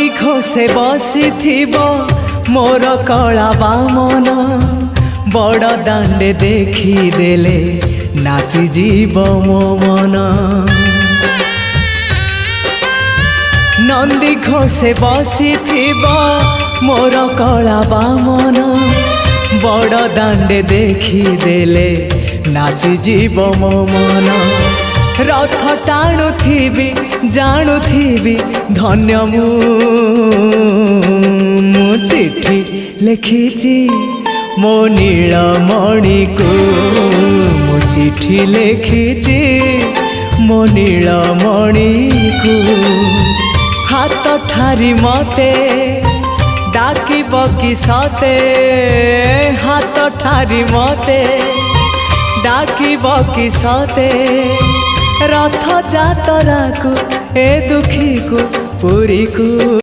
नंदी घोषे बसी मोर कला बामन बड़ दांडे देखी देले नाची जीव मो मन। नंदी घोषे बसी मोर कला बामन बड़ दांडे देखी देले नाची जीव मो मन। रथ टाणुथिबी जाणुथिबी धन्य मु चिट्ठी लिखिची मो नीलमणि को मु चिट्ठी लिखिची मो नीलमणि को। हाथ ठारी मते डाकिब कि सते हाथ ठारी मते डाकिब कि सते रथ जातरा को ए दुखी को पुरी को।